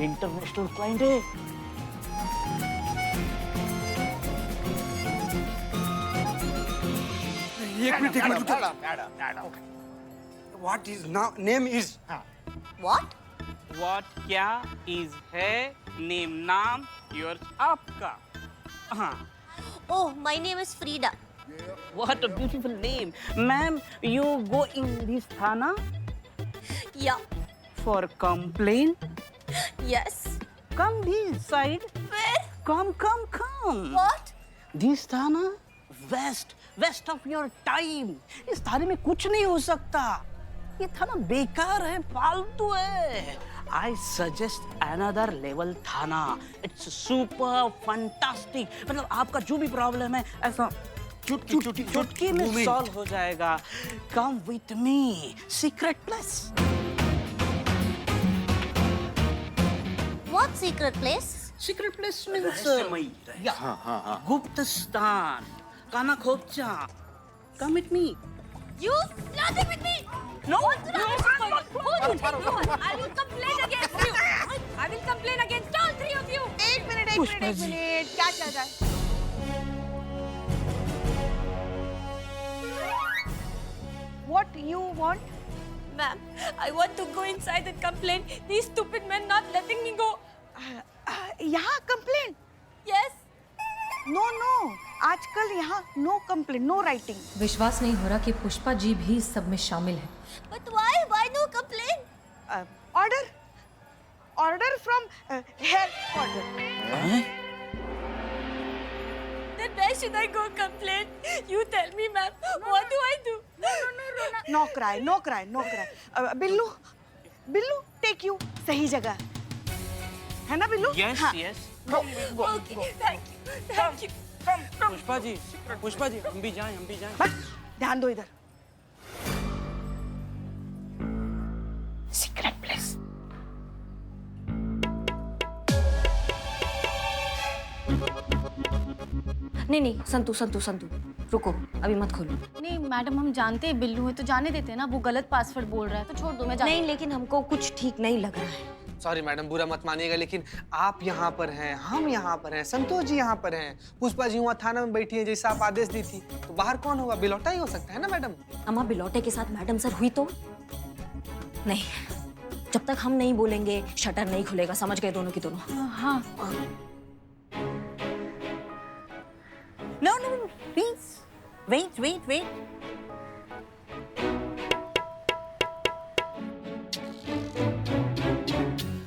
International client है। एक minute what is name is What? What क्या इज है नेम नाम योर आपका। हाँ Oh, my name is Frida. What a beautiful name. Ma'am you go in this थाना Yeah. For complain. Yes. Come this side. Where? Come come come. What? This थाना waste of your time. इस थाने में कुछ नहीं हो सकता। ये थाना बेकार है, फालतू है। आई सजेस्ट अनदर लेवल थाना। It's super fantastic. मतलब आपका जो भी प्रॉब्लम है ऐसा चुटकी में सॉल्व हो जाएगा। Come with me secret place. What secret place? Secret place means गुप्त स्थान, काना खोपचा। Come with me. You nothing with me. No, What's wrong? I will complain against you. I will complain against all three of you. एक minute क्या चल रहा है? What you want? Ma'am, I want to go inside and complain. These stupid men not letting me go. यहाँ complain? Yes. No आजकल यहाँ no complain, no writing. विश्वास नहीं हो रहा कि पुष्पा जी भी इस सब में शामिल है। But why? Why no complain? Order from head Then where should I go complain? You tell me, ma'am. What do I do? No cry. Billu take you सही जगह है ना बिल्लू? यस हाँ। Yes. Okay, thank you. Pushpa ji हम भी जाएं बस ध्यान दो इधर। Secret place. नहीं संतू रुको, अभी मत खोलो। नहीं मैडम, हम जानते हैं बिल्लू है तो जाने देते हैं ना। वो गलत पासवर्ड बोल रहा है तो छोड़ दो, मैं नहीं, लेकिन हमको कुछ ठीक नहीं लग रहा है। सॉरी मैडम, बुरा मत मानिएगा, लेकिन आप यहाँ पर हैं, हम यहाँ पर हैं, संतोष जी यहाँ पर हैं, पुष्पा जी वहाँ थाना में बैठी हैं जैसा आप आदेश दी थी, तो बाहर कौन होगा? बिलौटा ही हो सकता है ना मैडम? अम्मा बिलौटे के साथ मैडम सर हुई तो नहीं। जब तक हम नहीं बोलेंगे शटर नहीं खुलेगा, समझ गए दोनों की दोनों? हाँ। No, please. Wait.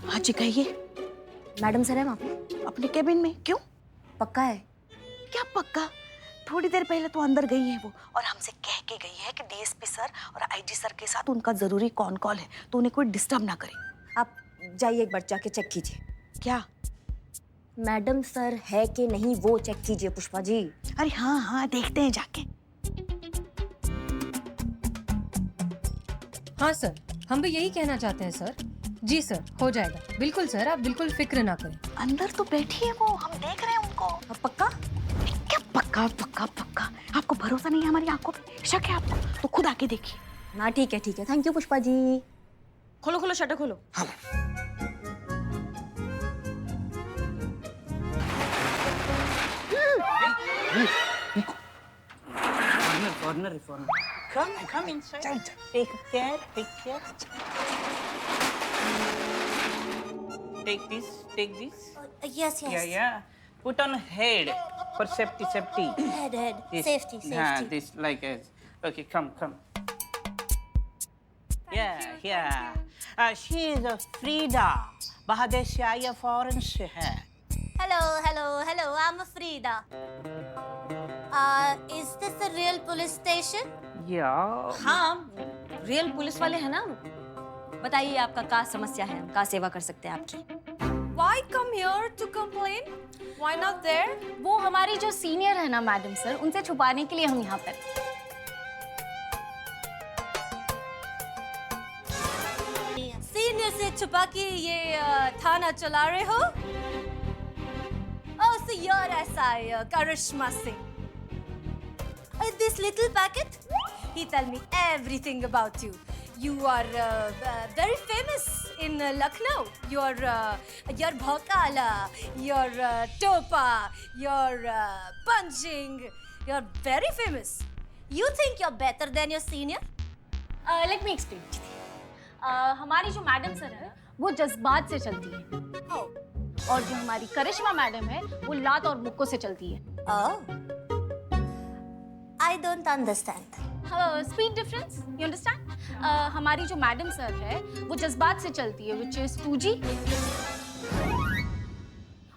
हाँ जी कहिए। मैडम सर है वहाँ पे? अपने केबिन में। क्यों? पक्का है? क्या पक्का? थोड़ी देर पहले तो अंदर गई है वो, और हमसे कह के गई है कि डीएसपी सर और आईजी सर के साथ उनका जरूरी कॉल है, तो उन्हें कोई डिस्टर्ब ना करे। आप जाइए एक बार जाके चेक कीजिए। क्या? मैडम सर है कि नहीं वो चेक कीजिए पुष्पा जी। अरे हाँ देखते हैं जाके। हाँ सर, हम भी यही कहना चाहते हैं सर। जी सर, हो जाएगा। बिल्कुल सर, आप बिल्कुल फिक्र ना करें। अंदर तो बैठी है वो, हम देख रहे हैं उनको। अब पक्का? क्या पक्का? आपको भरोसा नहीं है हमारी आंखों पे? शक है आपको तो खुद आके देखिए। ना ठीक है। Thank you Pushpa ji. खोलो शटर खोलो। Corner. Come inside. Take care. Take this. Yes. Yeah. Put on head for safety. Head. This. Safety. Yeah, this like as. Okay, come. Yeah. She is a Frida. बाहर से आई है, foreign से है। Hello. I'm Frida. Is this the real police station? Yeah. हाँ, real police वाले हैं ना। बताइए आपका क्या समस्या है, हम क्या सेवा कर सकते हैं आपकी? Why come here to complain? Why not there? वो हमारी जो सीनियर है ना मैडम सर, उनसे छुपाने के लिए हम यहाँ पर। सीनियर से छुपा के ये थाना चला रहे हो? Oh, so you're SI Karishma Singh. This little packet, he tell me everything about you. You are very famous. in Lucknow. Your bhokala, your topa, your punching. You're very famous. You think you're better than your senior? Let me explain. हमारी जो madam sir है वो जज्बात से चलती है और जो हमारी करिश्मा मैडम है वो लात और मुक्कों से चलती है. Oh. I don't understand. Speed difference, you understand? हमारी जो मैडम सर है वो जज्बात से चलती है विच इज 2G,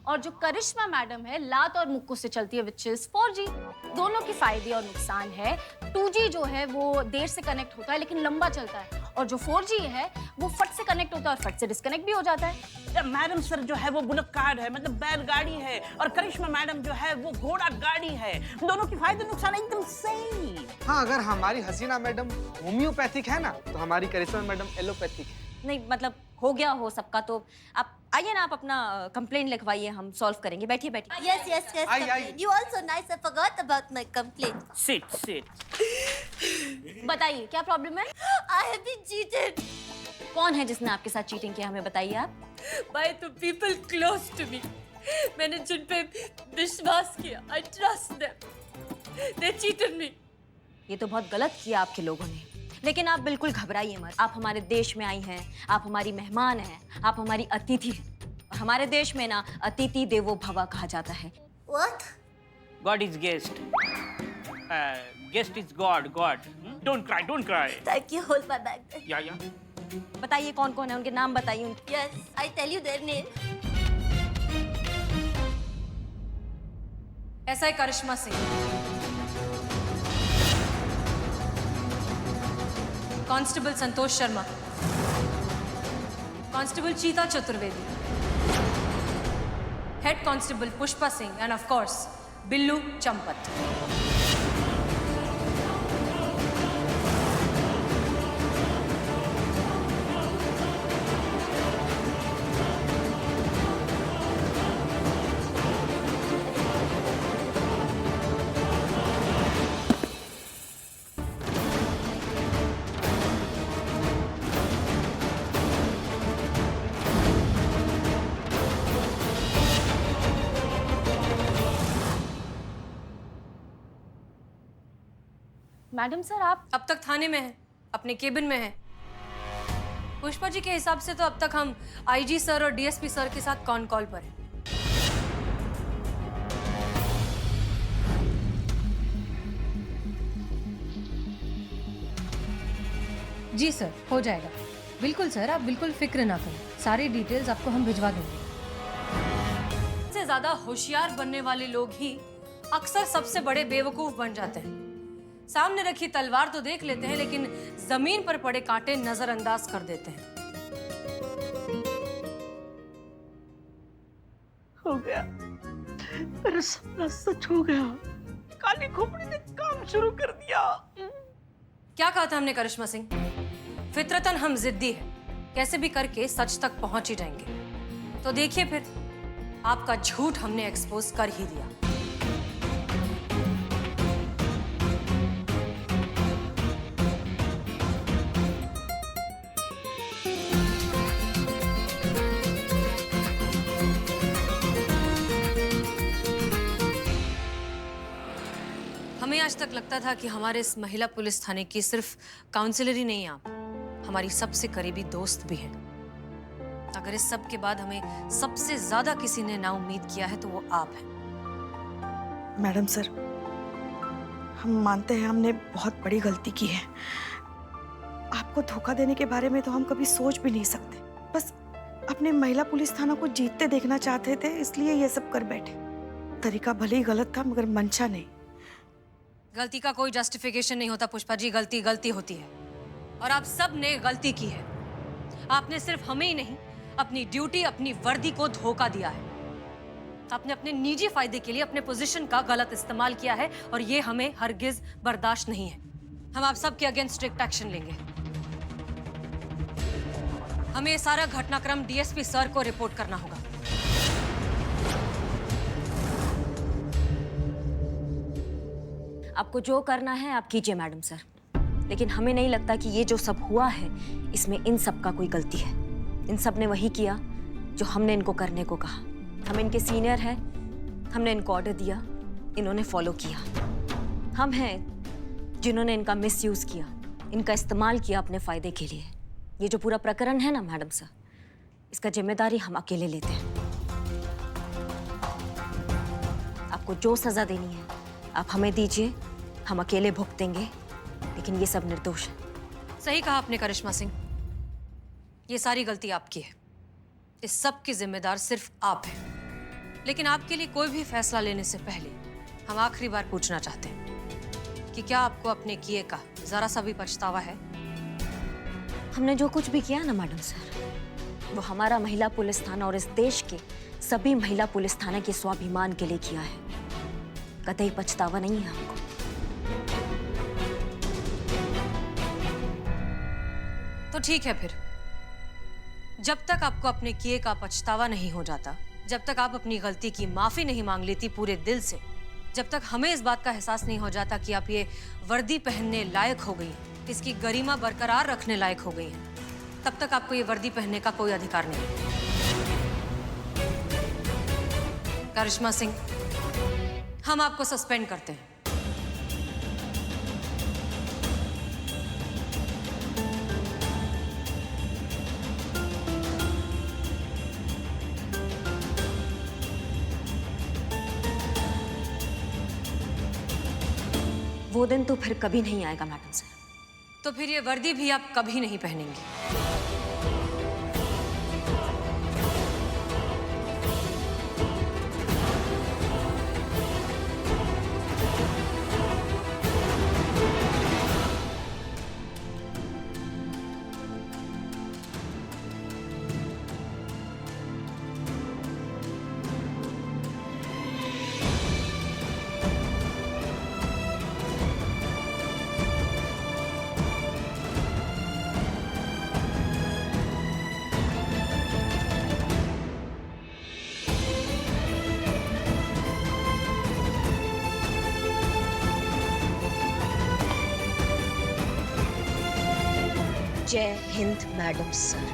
और जो करिश्मा मैडम है लात और मुक्कों से चलती है विच इज 4G. दोनों के फायदे और नुकसान है. 2G जो है वो देर से कनेक्ट होता है लेकिन लंबा चलता है, और जो 4G है वो फट से कनेक्ट होता है और फट से डिस्कनेक्ट भी हो जाता है. मैडम सर जो है वो बुलक्कार है, मतलब बैलगाड़ी है, और करिश्मा मैडम जो है वो घोड़ा गाड़ी है. दोनों के फायदे नुकसान एकदम सही. हाँ, अगर हमारी हसीना मैडम होम्योपैथिक है ना, तो हमारी करिश्मा मैडम एलोपैथिक है. नहीं मतलब हो गया हो सबका, तो आप आइए ना, आप अपना कंप्लेंट लिखवाइए, हम सॉल्व करेंगे. बैठिए बैठिए. Yes. Aye. You also nice. I forgot about my complaint. Sit. बताइए क्या प्रॉब्लम है? I have been cheated कौन है जिसने आपके साथ चीटिंग किया, हमें बताइए आप. by the people close to me. मैंने जिन पे विश्वास किया. I trust them. They cheated me. ये तो बहुत गलत किया आपके लोगों ने, लेकिन आप बिल्कुल घबराइए मत. आप हमारे देश में आई हैं, आप हमारी मेहमान हैं, आप हमारी अतिथि हैं. और हमारे देश में ना अतिथि देवो भव कहा जाता है. What? God is guest. Guest is God. Don't cry. Thank you. Hold my bag. Yeah. बताइए कौन कौन है, उनके नाम बताइए. उनके Yes, I tell you their name. SI Karishma Singh, constable Santosh Sharma, constable Cheeta Chaturvedi, head constable Pushpa Singh, and of course Billu Champat. Madam sir आप अब तक थाने में हैं, अपने केबिन में हैं. पुष्पा जी के हिसाब से तो अब तक हम IG सर और DSP सर के साथ कॉन कॉल पर हैं. जी सर, हो जाएगा. बिल्कुल सर, आप बिल्कुल फिक्र ना करें. सारी डिटेल्स आपको हम भिजवा देंगे. सबसे ज्यादा होशियार बनने वाले लोग ही अक्सर सबसे बड़े बेवकूफ बन जाते हैं. सामने रखी तलवार तो देख लेते हैं, लेकिन जमीन पर पड़े कांटे नजरअंदाज कर देते हैं. हो गया, मेरा सपना सच हो गया. काली खोपड़ी ने काम शुरू कर दिया. क्या कहा था हमने करिश्मा सिंह? फितरतन हम जिद्दी हैं, कैसे भी करके सच तक पहुंच ही जाएंगे. तो देखिए फिर, आपका झूठ हमने एक्सपोज कर ही दिया. हमें आज तक लगता था कि हमारे इस महिला पुलिस थाने की सिर्फ काउंसिलर ही नहीं, आप हमारी सबसे करीबी दोस्त भी हैं. अगर इस सब के बाद हमें सबसे ज्यादा किसी ने नाउम्मीद किया है तो वो आप हैं. मैडम सर, हम मानते हैं हमने बहुत बड़ी गलती की है. आपको धोखा देने के बारे में तो हम कभी सोच भी नहीं सकते. बस अपने महिला पुलिस थाना को जीतते देखना चाहते थे, इसलिए ये सब कर बैठे. तरीका भले ही गलत था, मगर मंशा नहीं. गलती का कोई जस्टिफिकेशन नहीं होता पुष्पा जी. गलती गलती होती है, और आप सब ने गलती की है. आपने सिर्फ हमें ही नहीं, अपनी ड्यूटी, अपनी वर्दी को धोखा दिया है. आपने अपने निजी फायदे के लिए अपने पोजीशन का गलत इस्तेमाल किया है, और ये हमें हरगिज बर्दाश्त नहीं है. हम आप सबके अगेंस्ट स्ट्रिक्ट एक्शन लेंगे. हमें ये सारा घटनाक्रम DSP सर को रिपोर्ट करना होगा. आपको जो करना है आप कीजिए मैडम सर, लेकिन हमें नहीं लगता कि ये जो सब हुआ है इसमें इन सब का कोई गलती है. इन सब ने वही किया जो हमने इनको करने को कहा। हम इनके सीनियर हैं, हमने इनको ऑर्डर दिया, इन्होंने फॉलो किया। हम हैं जिन्होंने इनका मिसयूज किया, इनका इस्तेमाल किया अपने फायदे के लिए। ये जो पूरा प्रकरण है ना मैडम सर, इसका जिम्मेदारी हम अकेले लेते हैं। आपको जो सजा देनी है आप हमें दीजिए, हम अकेले भुगतेंगे, लेकिन ये सब निर्दोष है। सही कहा आपने करिश्मा सिंह, ये सारी गलती आपकी है। इस सब की जिम्मेदार सिर्फ आप हैं। लेकिन आपके लिए कोई भी फैसला लेने से पहले हम आखिरी बार पूछना चाहते हैं कि क्या आपको अपने किए का जरा सा भी पछतावा है? हमने जो कुछ भी किया ना मैडम सर, वो हमारा महिला पुलिस थाना और इस देश के सभी महिला पुलिस थाना के स्वाभिमान के लिए किया है। कतई पछतावा नहीं है हमको। तो ठीक है फिर, जब तक आपको अपने किए का पछतावा नहीं हो जाता, जब तक आप अपनी गलती की माफी नहीं मांग लेती पूरे दिल से, जब तक हमें इस बात का एहसास नहीं हो जाता कि आप ये वर्दी पहनने लायक हो गई हैं, इसकी गरिमा बरकरार रखने लायक हो गई हैं, तब तक आपको ये वर्दी पहनने का कोई अधिकार नहीं। करिश्मा सिंह, हम आपको सस्पेंड करते हैं। वो दिन तो फिर कभी नहीं आएगा मैडम सर। तो फिर ये वर्दी भी आप कभी नहीं पहनेंगी। जय हिंद मैडम सर।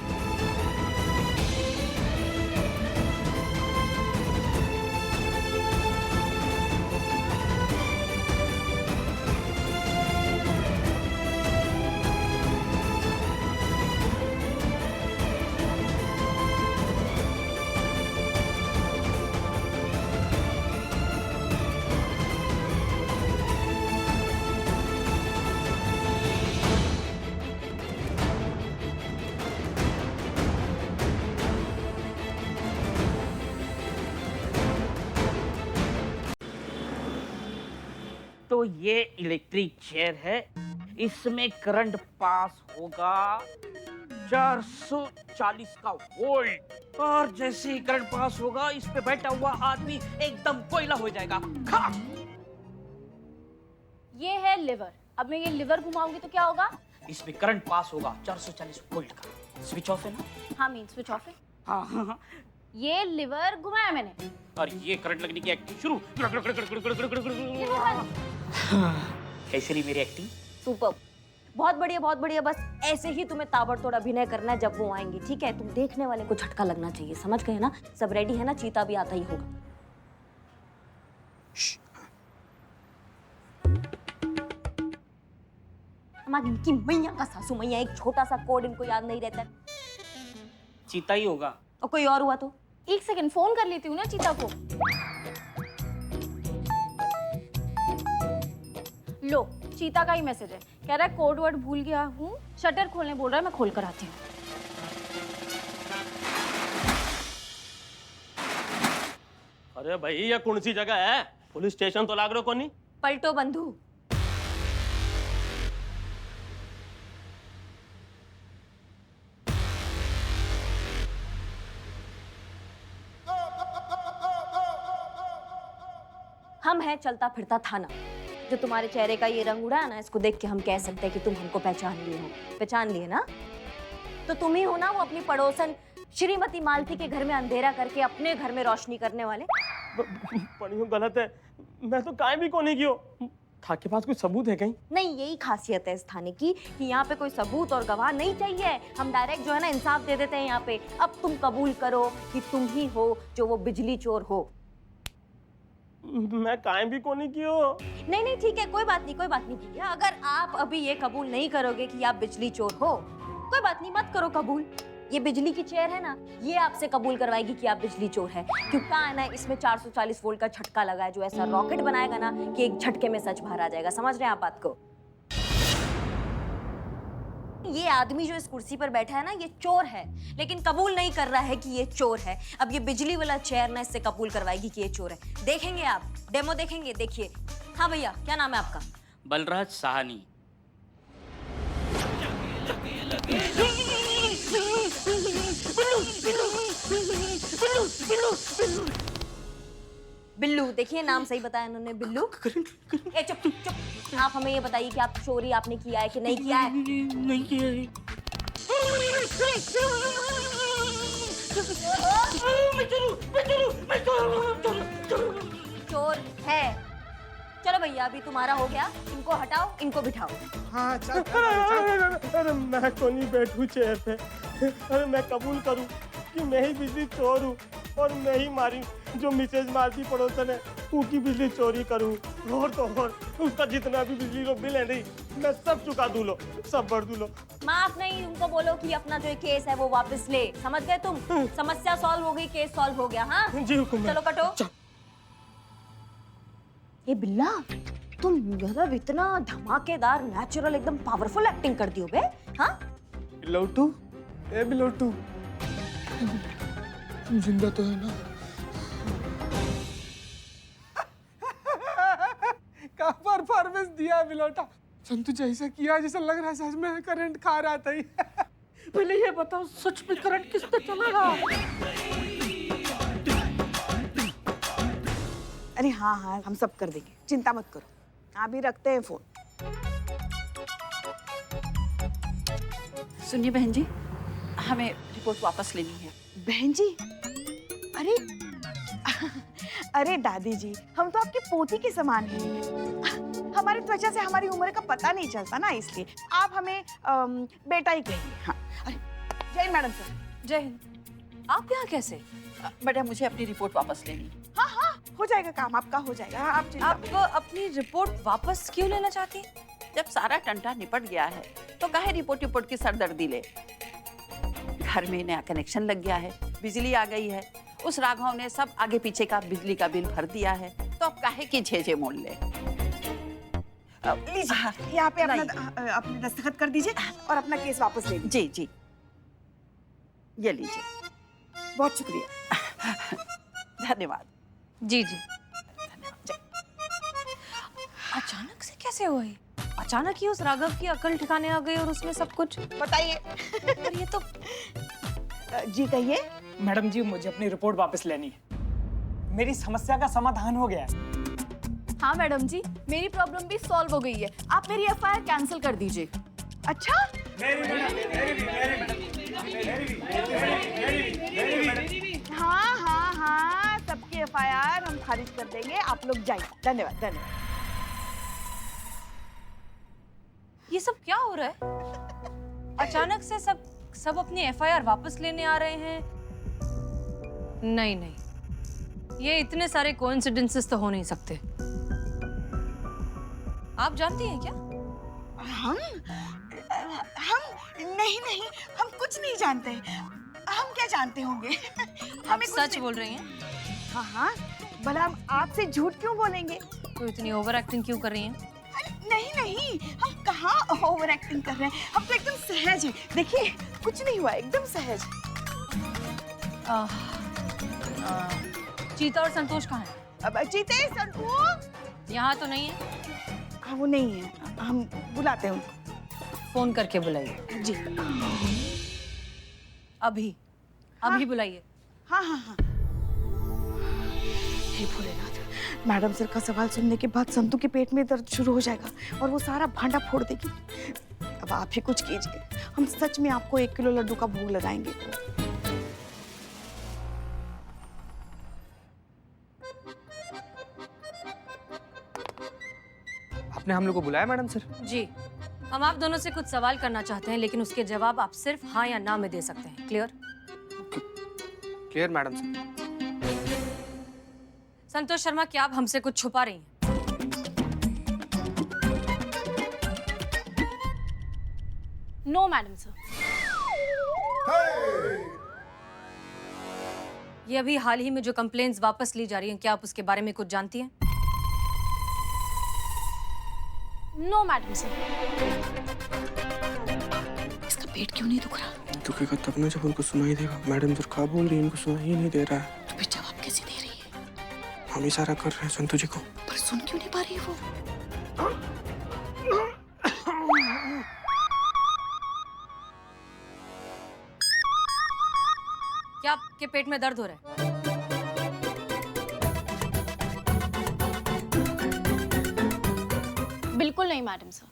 तो ये इलेक्ट्रिक चेयर है, इसमें करंट पास होगा 440 का वोल्ट, और जैसे ही करंट पास होगा इस पे बैठा हुआ आदमी एकदम कोयला हो जाएगा। खा! ये है लिवर। अब मैं ये लिवर घुमाऊंगी तो क्या होगा? इसमें करंट पास होगा 440 वोल्ट का। स्विच ऑफ है ना? हाँ, मीन स्विच ऑफ है। हाँ। ये लिवर घुमाया मैंने और ये करंट लगने की एक्टिंग शुरू। कैसी रही मेरी एक्टिंग? सुपर, बहुत बढ़िया बहुत बढ़िया। बस ऐसे ही तुम्हें ताबड़तोड़ अभिनय करना है जब वो आएंगी, ठीक है? तुम देखने वाले को झटका लगना चाहिए, समझ गए ना? सब रेडी है ना? चीता भी आता ही होगा। हमारी इनकी मैया का सासू मैया, एक छोटा सा कोड इनको याद नहीं रहता। चीता ही होगा। और कोई और हुआ तो? एक सेकंड फोन कर लेती हूँ ना चीता को। लो, चीता का ही मैसेज है, कह रहा है कोड वर्ड भूल गया हूँ, शटर खोलने बोल रहा है, मैं खोल कर आती हूँ। अरे भाई ये कौन सी जगह है? पुलिस स्टेशन तो लाग रहा कोनी। पलटो बंधु। हम हैं चलता फिरता थाना। जो तुम्हारे चेहरे का ये रंग उड़ा है ना, इसको देख के हम कह सकते हैं कि तुम हमको पहचान लिए हो। पहचान लिए ना? तो तुम ही हो ना वो अपनी पड़ोसन श्रीमती मालती के घर में अंधेरा करके अपने घर में रोशनी करने वाले? पढ़ियो गलत है, मैं तो काहे भी कोनी कियो। आपके पास कोई सबूत है कहीं? नहीं, यही खासियत है इस थाने की कि यहाँ पे कोई सबूत और गवाह नहीं चाहिए। हम डायरेक्ट जो है ना इंसाफ दे देते हैं यहाँ पे। अब तुम कबूल करो कि तुम ही हो जो वो बिजली चोर हो। मैं कायम भी कोनी की हो। नहीं नहीं ठीक है, कोई बात नहीं, कोई बात नहीं भैया। अगर आप अभी ये कबूल नहीं करोगे कि आप बिजली चोर हो, कोई बात नहीं, मत करो कबूल। ये बिजली की चेयर है ना, ये आपसे कबूल करवाएगी कि आप बिजली चोर है। क्योंकि है ना, इसमें 440 वोल्ट का झटका लगा है जो ऐसा रॉकेट बनाएगा ना कि एक झटके में सच बाहर आ जाएगा। समझ रहे हैं आप बात को? ये आदमी जो इस कुर्सी पर बैठा है ना, ये चोर है, लेकिन कबूल नहीं कर रहा है कि ये चोर है। अब ये बिजली वाला चेयर ना इससे कबूल करवाएगी कि ये चोर है। देखेंगे आप, डेमो देखेंगे, देखिए। हाँ भैया, क्या नाम है आपका? बलराज साहनी। बिल्लू, देखिए नाम सही बताया इन्होंने, बिल्लू। ए चुप चुप चुप। आप हमें ये बताइए कि आप चोरी आपने किया है कि नहीं किया है? नहीं किया है। चोर है। चलो भैया, अभी तुम्हारा हो गया। इनको हटाओ, इनको बिठाओ। हाँ चल अरे मैं कोनी बैठू चेयर पे। अरे मैं कबूल करूं कि मैं ही बिजली चोर हूँ और मैं ही मारी जो मिसेज मारती पड़ोसन है, उसकी बिजली चोरी करूं। और तो और उसका जितना भी बिजली का बिल है नहीं, मैं सब चुका दूं लो, सब भर दूं लो। माफ नहीं, उनको बोलो कि अपना जो केस है वो वापस ले। समझ गए तुम? समस्या सॉल्व हो गई, केस सॉल्व हो गया। हाँ जी हुकुम। चलो कटो। ये बिल्ला, तुम मतलब इतना धमाकेदार, नेचुरल, एकदम पावरफुल एक्टिंग कर दी हो बे। हाँ बिलोटू, ए बिलोटू, तुम जिंदा तो है ना? क्या परफॉर्मेंस दिया बिलोटा। संतु जैसा किया जैसा लग रहा है सच में करंट खा रहा था। पहले ये बताओ, सच में करंट किस पे चलेगा? अरे हाँ हाँ, हम सब कर देंगे, चिंता मत करो। अभी रखते हैं फोन। सुनिए बहन जी, हमें रिपोर्ट वापस लेनी है। बहन जी, अरे अरे दादी जी, हम तो आपकी पोती के समान हैं। हमारी त्वचा से हमारी उम्र का पता नहीं चलता ना, इसलिए आप हमें बेटा ही कहिए। हाँ, अरे जय मैडम सर। जय हिंद। आप यहाँ कैसे? बेटा, मुझे अपनी रिपोर्ट वापस लेनी है। हाँ हाँ, हो जाएगा काम आपका, हो जाएगा। हाँ, आप चिंता मत आप अपनी रिपोर्ट वापस क्यों लेना चाहती हैं? जब सारा टंटा निपट गया है तो काहे रिपोर्ट की सरदर्दी ले। घर में नया कनेक्शन लग गया है, बिजली आ गई है, उस राघव ने सब आगे पीछे का बिजली का बिल भर दिया है, तो अब काहे की झेझे मोड़ ले। लीजिए, यहाँ पे अपने दस्तखत कर दीजिए और अपना केस वापस ले लीजिए। जी जी, ये लीजिए। बहुत शुक्रिया। धन्यवाद। जी जी। अचानक से कैसे हुआ ये? अचानक ही उस राघव की अकल ठिकाने आ गई और उसमें सब कुछ। बताइए। पर ये तो जी कहिए। मैडम जी, मुझे अपनी रिपोर्ट वापस लेनी है। मेरी समस्या का समाधान हो गया है। हाँ मैडम जी, मेरी प्रॉब्लम भी सॉल्व हो गई है। आप मेरी एफआईआर कैंसिल कर दीजिए। अच्छा, हाँ हाँ हाँ, सबकी एफआईआर हम खारिज कर देंगे। आप लोग जाइए। धन्यवाद धन्यवाद। ये सब क्या हो रहा है? अचानक से सब अपनी एफआईआर वापस लेने आ रहे हैं। नहीं नहीं, ये इतने सारे कोइंसिडेंसेस तो हो नहीं सकते। आप जानती हैं क्या? हम नहीं नहीं, हम कुछ नहीं जानते। हम क्या जानते होंगे? आप सच बोल रही हैं? हाँ हाँ, भला हम आपसे झूठ क्यों बोलेंगे? तो इतनी ओवर एक्टिंग क्यों कर रही हैं? नहीं नहीं, हम कहाँ ओवर एक्टिंग कर रहे हैं। हम तो एकदम सहज हैं। देखिए, कुछ नहीं हुआ, एकदम सहज। चीता और संतोष कहाँ हैं? अब चीते, संतोष यहाँ तो नहीं है। हाँ, वो नहीं है, हम बुलाते हैं उनको। फोन करके बुलाइए। जी, अभी बुलाइए। हाँ हाँ हाँ। हे भोलेनाथ, मैडम सर का सवाल सुनने के बाद संतू के पेट में दर्द शुरू हो जाएगा और वो सारा भांडा फोड़ देगी। अब आप ही कुछ कीजिए, हम सच में आपको 1 किलो लड्डू का भोग लगाएंगे। आपने हम लोग को बुलाया मैडम सर? जी, हम आप दोनों से कुछ सवाल करना चाहते हैं, लेकिन उसके जवाब आप सिर्फ हाँ या ना में दे सकते हैं। Clear? Clear madam sir. Santosh Sharma, क्या आप हमसे कुछ छुपा रही हैं? No madam sir. ये अभी हाल ही में जो कंप्लेंट्स वापस ली जा रही हैं, क्या आप उसके बारे में कुछ जानती हैं? No madam sir. इसका पेट क्यों नहीं दुख रहा? दुखेगा तब ना जब उनको सुनाई देगा। मैडम सर क्या बोल रही है, इनको सुनाई ही नहीं दे रहा है। तो फिर जवाब कैसे दे रही है? हम इशारा कर रहे हैं संतू जी को। पर सुन क्यों नहीं पा रही वो? क्या आपके पेट में दर्द हो रहा है? बिल्कुल नहीं मैडम सर।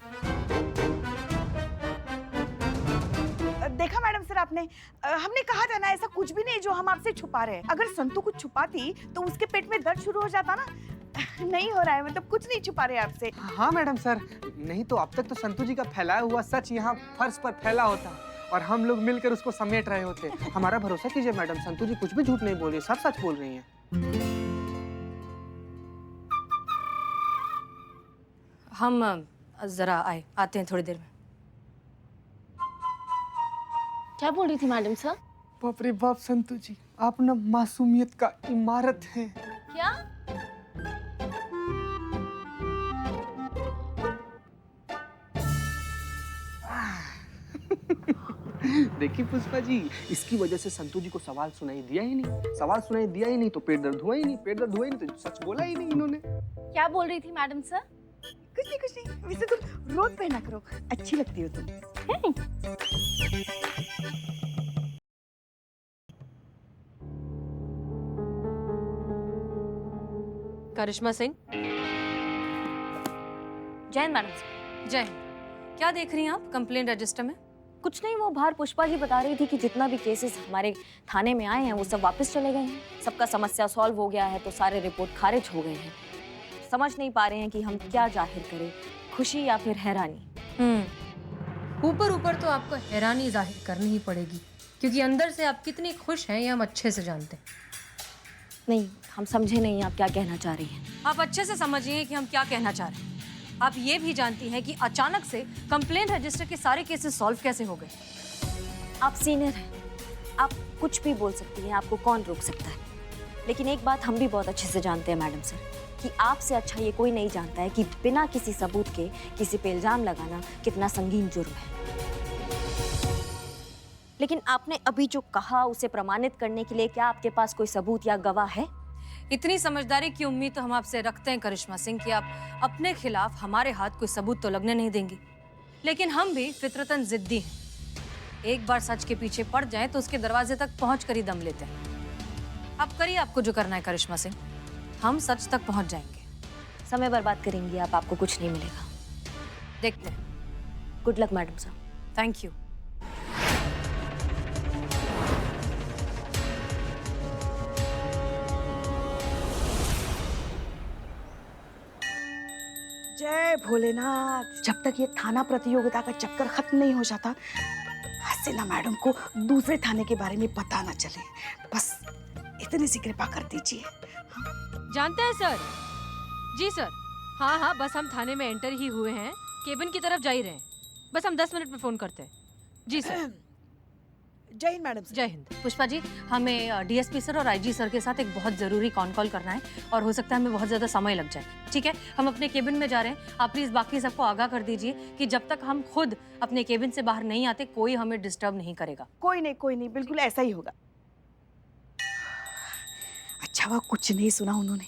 देखा मैडम सर आपने, हमने कहा था ना ऐसा कुछ भी नहीं जो हम आपसे छुपा रहे हैं। अगर संतू कुछ छुपाती तो उसके पेट में दर्द शुरू हो जाता ना। नहीं हो रहा है, मतलब कुछ नहीं छुपा रहे आपसे। हाँ मैडम सर, नहीं तो अब तक तो संतू जी का फैलाया हुआ सच यहाँ फर्श पर फैला होता और हम लोग मिलकर उसको समेट रहे होते। हमारा भरोसा कीजिए मैडम, संतू जी कुछ भी झूठ नहीं बोल रही, सब सच बोल रही हैं। हम जरा आते हैं थोड़ी देर में। क्या बोल रही थी मैडम सर? बाप रे बाप संतू जी, आप ना मासूमियत का इमारत है। क्या? देखिए पुष्पा जी, इसकी वजह से संतू जी को सवाल सुनाई दिया ही नहीं। सवाल सुनाई दिया ही नहीं तो पेट दर्द हुआ ही नहीं। पेट दर्द हुआ ही नहीं तो सच बोला ही नहीं इन्होंने। क्या बोल रही थी मैडम सर? कुछ नहीं, वैसे तुम रोज पहना करो, अच्छी लगती हो तुम। करिश्मा सिंह। जय हिंद मैडम सर। जय हिंद। क्या देख रही हैं आप कंप्लेंट रजिस्टर में? कुछ नहीं, वो बाहर पुष्पा जी बता रही थी कि जितना भी केसेस हमारे थाने में आए हैं वो सब वापस चले गए हैं। सबका समस्या सॉल्व हो गया है, तो सारे रिपोर्ट खारिज हो गए हैं। समझ नहीं पा रहे हैं कि हम क्या जाहिर करें, खुशी या फिर हैरानी। ऊपर ऊपर तो आपको हैरानी जाहिर करनी ही पड़ेगी, क्योंकि अंदर से आप कितनी खुश हैं ये हम अच्छे से जानते हैं। नहीं, हम समझे नहीं आप क्या कहना चाह रही हैं। आप अच्छे से समझिए कि हम क्या कहना चाह रहे हैं। आप ये भी जानती हैं कि अचानक से कंप्लेंट रजिस्टर के सारे केसेस सॉल्व कैसे हो गए। आप सीनियर हैं, आप कुछ भी बोल सकती हैं, आपको कौन रोक सकता है। लेकिन एक बात हम भी बहुत अच्छे से जानते हैं मैडम सर, कि आपसे अच्छा ये कोई नहीं जानता है कि बिना किसी सबूत के किसी पे इल्जाम लगाना कितना संगीन जुर्म है। लेकिन आपने अभी जो कहा उसे प्रमाणित करने के लिए क्या आपके पास कोई सबूत या गवाह है? इतनी समझदारी की उम्मीद तो हम आपसे रखते हैं करिश्मा सिंह कि आप अपने खिलाफ हमारे हाथ कोई सबूत तो लगने नहीं देंगी। लेकिन हम भी फितरतन जिद्दी हैं। एक बार सच के पीछे पड़ जाएं तो उसके दरवाजे तक पहुंच कर ही दम लेते हैं। अब करिए आपको जो करना है करिश्मा सिंह, हम सच तक पहुंच जाएंगे। समय बर्बाद करेंगी आप, आपको कुछ नहीं मिलेगा। देखते हैं। Good luck madam sir. Thank you. जय भोलेनाथ। जब तक ये थाना प्रतियोगिता का चक्कर खत्म नहीं हो जाता, हसीना मैडम को दूसरे थाने के बारे में पता ना चले। बस इतनी सी कृपा कर दीजिए। जानते हैं सर? जी सर। हाँ हाँ, बस हम थाने में एंटर ही हुए हैं, केबिन की तरफ जा ही रहे हैं। बस हम 10 मिनट में फोन करते हैं। जी सर। जय हिंद मैडम। जय हिंद। पुष्पा जी, हमें डीएसपी सर और आईजी सर के साथ एक बहुत जरूरी कॉल करना है और हो सकता है हमें बहुत ज्यादा समय लग जाए। ठीक है, हम अपने केबिन में जा रहे हैं। आप प्लीज बाकी सबको आगाह कर दीजिए कि जब तक हम खुद अपने केबिन से बाहर नहीं आते कोई हमें डिस्टर्ब नहीं करेगा। कोई नहीं, बिल्कुल ऐसा ही होगा। अच्छा हुआ कुछ नहीं सुना उन्होंने।